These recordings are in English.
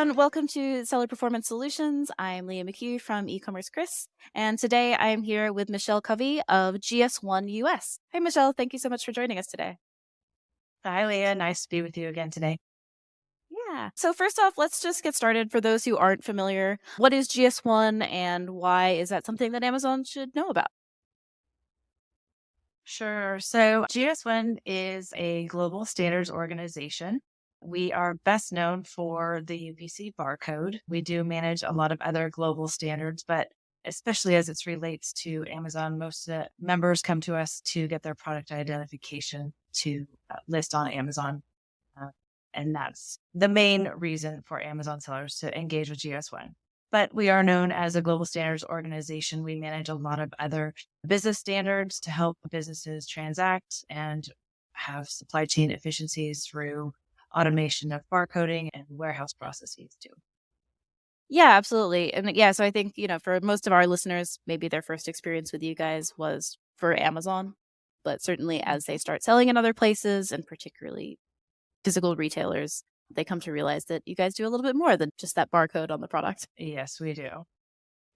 everyone. Welcome to Seller Performance Solutions. I'm Leah McHugh from e-commerce Chris, and today I am here with Michelle Covey of GS1 US. Hey, Michelle, thank you so much for joining us today. Hi, Leah. Nice to be with you again today. Yeah. So first off, let's just get started. For those who aren't familiar, what is GS1 and why is that something that Amazon should know about? Sure. So, GS1 is a global standards organization. We are best known for the UPC barcode. We do manage a lot of other global standards, but especially as it relates to Amazon, most members come to us to get their product identification to list on Amazon. Uh, and that's the main reason for Amazon sellers to engage with GS1. But we are known as a global standards organization. We manage a lot of other business standards to help businesses transact and have supply chain efficiencies through automation of barcoding and warehouse processes too. Yeah, absolutely. And yeah, so I think, for most of our listeners, maybe their first experience with you guys was for Amazon. But certainly as they start selling in other places and particularly physical retailers, they come to realize that you guys do a little bit more than just that barcode on the product. Yes, we do.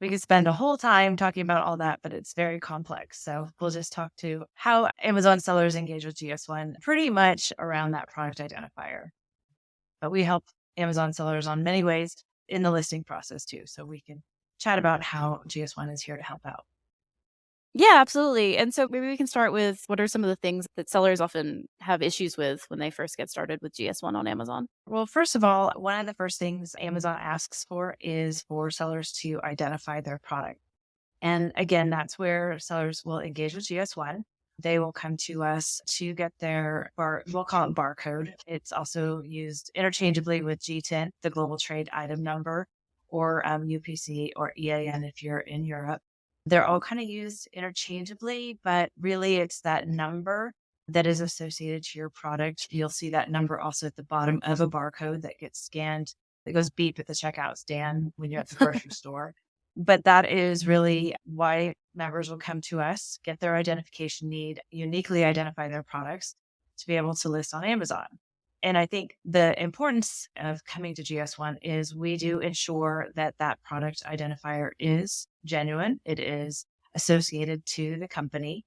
We could spend a whole time talking about all that, but it's very complex. So we'll just talk to how Amazon sellers engage with GS1 pretty much around that product identifier. But we help Amazon sellers on many ways in the listing process too. So we can chat about how GS1 is here to help out. Yeah, absolutely. And so maybe we can start with what are some of the things that sellers often have issues with when they first get started with GS1 on Amazon? Well, first of all, one of the first things Amazon asks for is for sellers to identify their product. And again, that's where sellers will engage with GS1. They will come to us to get their we'll call it barcode. It's also used interchangeably with G10, the global trade item number, or UPC or EAN if you're in Europe. They're all kind of used interchangeably, but really it's that number that is associated to your product. You'll see that number also at the bottom of a barcode that gets scanned, that goes beep at the checkout stand when you're at the grocery store. But that is really why members will come to us, get their identification need, uniquely identify their products to be able to list on Amazon. And I think the importance of coming to GS1 is we do ensure that that product identifier is genuine. It is associated to the company.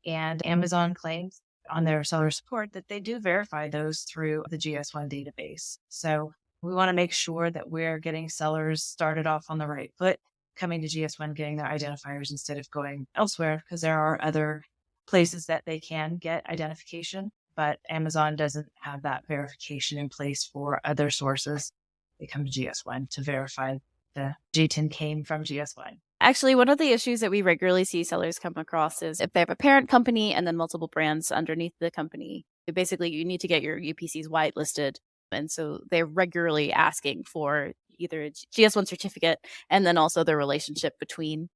And Amazon claims on their seller support that they do verify those through the GS1 database. So we want to make sure that we're getting sellers started off on the right foot, coming to GS1, getting their identifiers instead of going elsewhere, because there are other places that they can get identification, but Amazon doesn't have that verification in place for other sources. They come to GS1 to verify the G10 came from GS1. Actually, one of the issues that we regularly see sellers come across is if they have a parent company and then multiple brands underneath the company, basically you need to get your UPCs whitelisted. And so they're regularly asking for either a GS1 certificate and then also the relationship between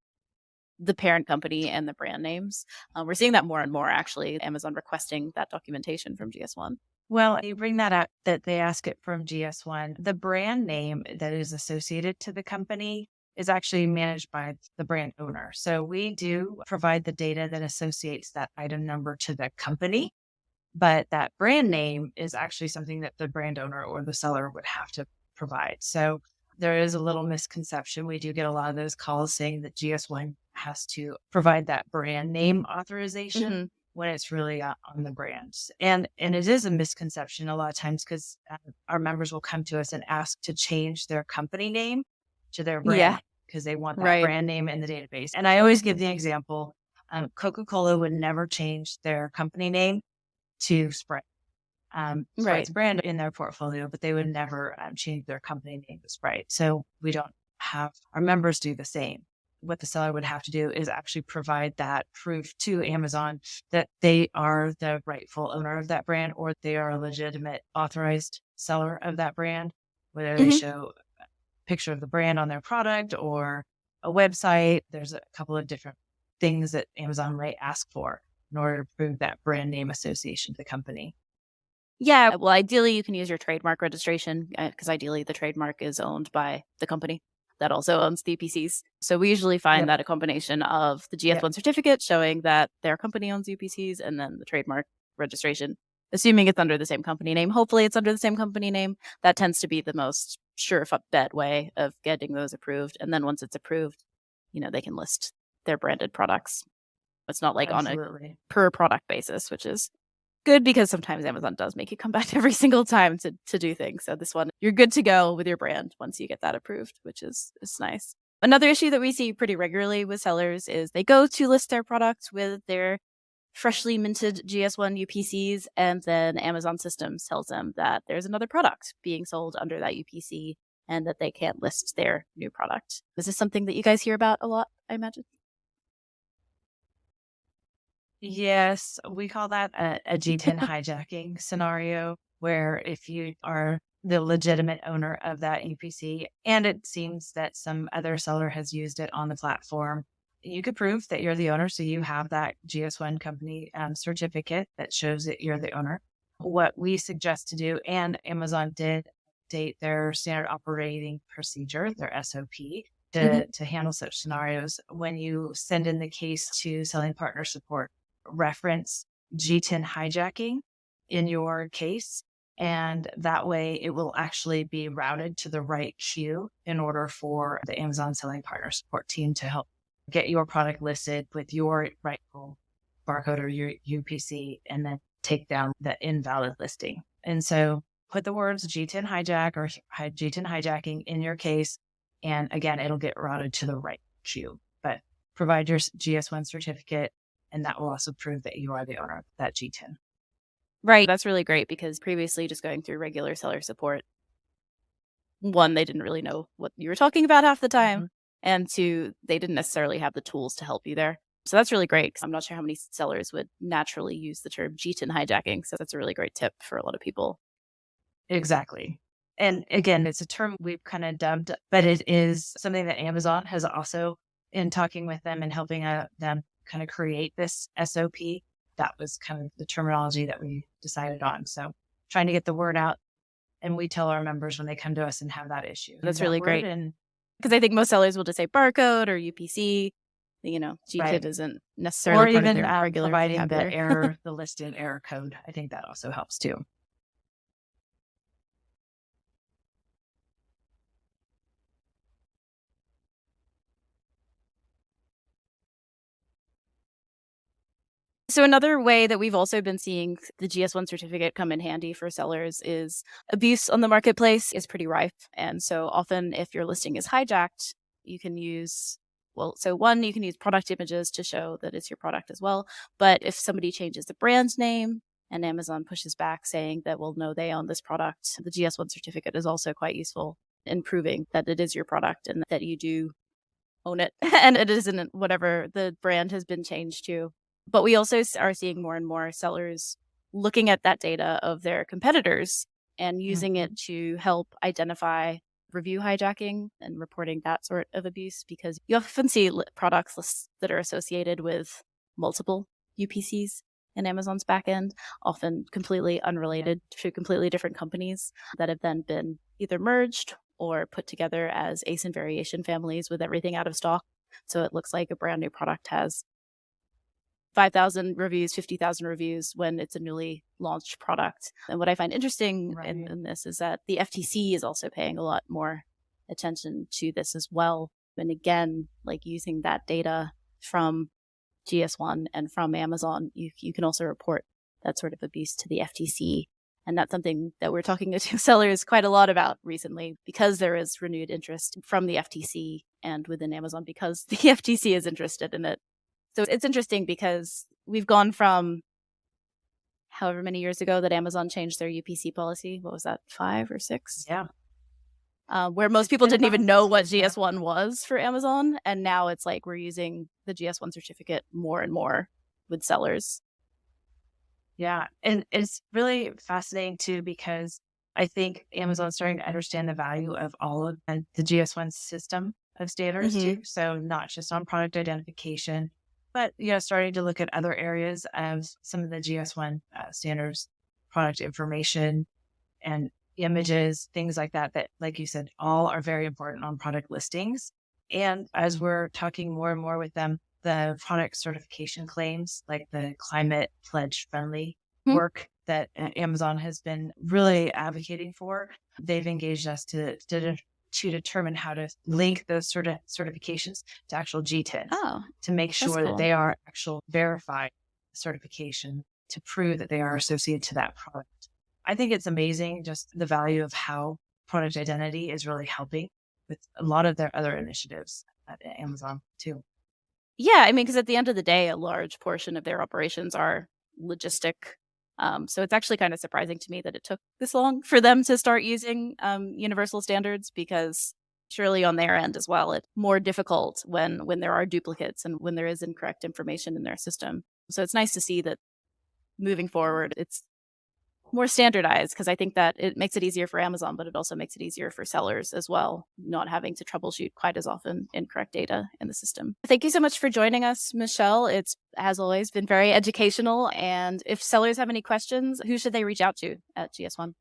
the parent company and the brand names. We're seeing that more and more, actually, Amazon requesting that documentation from GS1. Well, you bring that up that they ask it from GS1. The brand name that is associated to the company is actually managed by the brand owner. So we do provide the data that associates that item number to the company, but that brand name is actually something that the brand owner or the seller would have to provide. So there is a little misconception. We do get a lot of those calls saying that GS1 has to provide that brand name authorization Hmm. when it's really on the brands. And it is a misconception a lot of times because our members will come to us and ask to change their company name to their brand Yeah, because they want that right. brand name in the database. And I always give the example, Coca-Cola would never change their company name to Sprite. Sprite's Right. brand in their portfolio, but they would never change their company name to Sprite. So we don't have our members do the same. What the seller would have to do is actually provide that proof to Amazon that they are the rightful owner of that brand or they are a legitimate authorized seller of that brand, whether they Hmm. show a picture of the brand on their product or a website. There's a couple of different things that Amazon might ask for in order to prove that brand name association to the company. Yeah, well, ideally, you can use your trademark registration because ideally the trademark is owned by the company that also owns the UPCs. So we usually find Yep. that a combination of the Yep. GS1 certificate showing that their company owns UPCs and then the trademark registration, assuming it's under the same company name. Hopefully, it's under the same company name. That tends to be the most sure bet way of getting those approved. And then once it's approved, they can list their branded products. It's not like on a Absolutely. per product basis, which is good because sometimes Amazon does make you come back every single time to do things. So this one, you're good to go with your brand once you get that approved, which is nice. Another issue that we see pretty regularly with sellers is they go to list their products with their freshly minted GS1 UPCs, and then Amazon Systems tells them that there's another product being sold under that UPC and that they can't list their new product. Is this something that you guys hear about a lot, I imagine? Yes, we call that a G10 hijacking scenario, where if you are the legitimate owner of that UPC and it seems that some other seller has used it on the platform, you could prove that you're the owner. So you have that GS1 company certificate that shows that you're the owner. What we suggest to do, and Amazon did update their standard operating procedure, their SOP, to handle such scenarios. When you send in the case to selling partner support, reference G10 hijacking in your case. And that way it will actually be routed to the right queue in order for the Amazon selling partner support team to help get your product listed with your rightful barcode or your UPC, and then take down the invalid listing. And so put the words G10 hijack or G10 hijacking in your case. And again, it'll get routed to the right queue, but provide your GS1 certificate, and that will also prove that you are the owner of that G10. Right. That's really great because previously just going through regular seller support, one, they didn't really know what you were talking about half the time. Mm-hmm. And two, they didn't necessarily have the tools to help you there. So that's really great. I'm not sure how many sellers would naturally use the term G10 hijacking. So that's a really great tip for a lot of people. Exactly. And again, it's a term we've kind of dubbed, but it is something that Amazon has also, in talking with them and helping them kind of create this SOP, that was kind of the terminology that we decided on. So trying to get the word out, and we tell our members when they come to us and have that issue. That's really great. And because I think most sellers will just say barcode or UPC. GKID right. isn't necessarily Or part even of their regular providing the vocabulary. error, the listed error code. I think that also helps too. So another way that we've also been seeing the GS1 certificate come in handy for sellers is abuse on the marketplace is pretty rife. And so often if your listing is hijacked, you can use, you can use product images to show that it's your product as well. But if somebody changes the brand name and Amazon pushes back saying that, well, no, they own this product, the GS1 certificate is also quite useful in proving that it is your product and that you do own it and it isn't whatever the brand has been changed to. But we also are seeing more and more sellers looking at that data of their competitors and using it to help identify review hijacking and reporting that sort of abuse, because you often see products lists that are associated with multiple UPCs in Amazon's backend, often completely unrelated to completely different companies that have then been either merged or put together as ace and variation families with everything out of stock. So it looks like a brand new product has 5,000 reviews, 50,000 reviews when it's a newly launched product. And what I find interesting in this is that the FTC is also paying a lot more attention to this as well. And again, like using that data from GS1 and from Amazon, you can also report that sort of abuse to the FTC. And that's something that we're talking to sellers quite a lot about recently, because there is renewed interest from the FTC and within Amazon because the FTC is interested in it. So it's interesting because we've gone from however many years ago that Amazon changed their UPC policy. What was that, 5 or 6? Yeah. Where most people didn't even know what GS1 was for Amazon. And now it's like we're using the GS1 certificate more and more with sellers. Yeah. And it's really fascinating too, because I think Amazon's starting to understand the value of all of the GS1 system of standards too. So not just on product identification, but starting to look at other areas of some of the GS1 standards, product information and images, things like that, like you said, all are very important on product listings. And as we're talking more and more with them, the product certification claims, like the climate pledge friendly work that Amazon has been really advocating for. They've engaged us to determine how to link those certifications to actual GTINs Oh, to make that's sure that cool. they are actual verified certification to prove that they are associated to that product. I think it's amazing just the value of how product identity is really helping with a lot of their other initiatives at Amazon too. Yeah, I mean, because at the end of the day, a large portion of their operations are logistic. So it's actually kind of surprising to me that it took this long for them to start using universal standards, because surely on their end as well, it's more difficult when there are duplicates and when there is incorrect information in their system. So it's nice to see that moving forward, it's more standardized, because I think that it makes it easier for Amazon, but it also makes it easier for sellers as well, not having to troubleshoot quite as often incorrect data in the system. Thank you so much for joining us, Michelle. It's, as always, been very educational. And if sellers have any questions, who should they reach out to at GS1?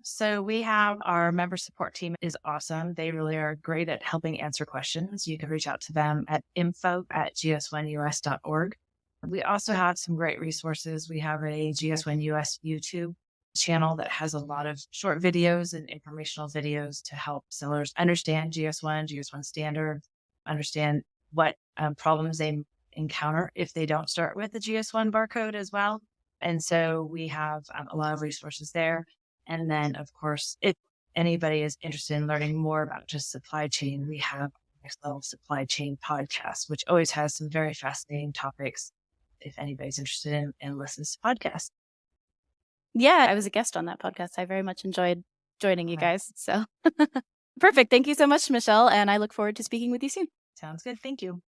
So we have our member support team is awesome. They really are great at helping answer questions. You can reach out to them at info@gs1us.org. We also have some great resources. We have a GS1 US YouTube channel that has a lot of short videos and informational videos to help sellers understand GS1, GS1 standard, understand what problems they encounter if they don't start with the GS1 barcode as well. And so we have a lot of resources there. And then, of course, if anybody is interested in learning more about just supply chain, we have Next Level Supply Chain podcast, which always has some very fascinating topics if anybody's interested in and listens to podcasts. Yeah, I was a guest on that podcast. I very much enjoyed joining you All right. guys. So perfect. Thank you so much, Michelle. And I look forward to speaking with you soon. Sounds good. Thank you.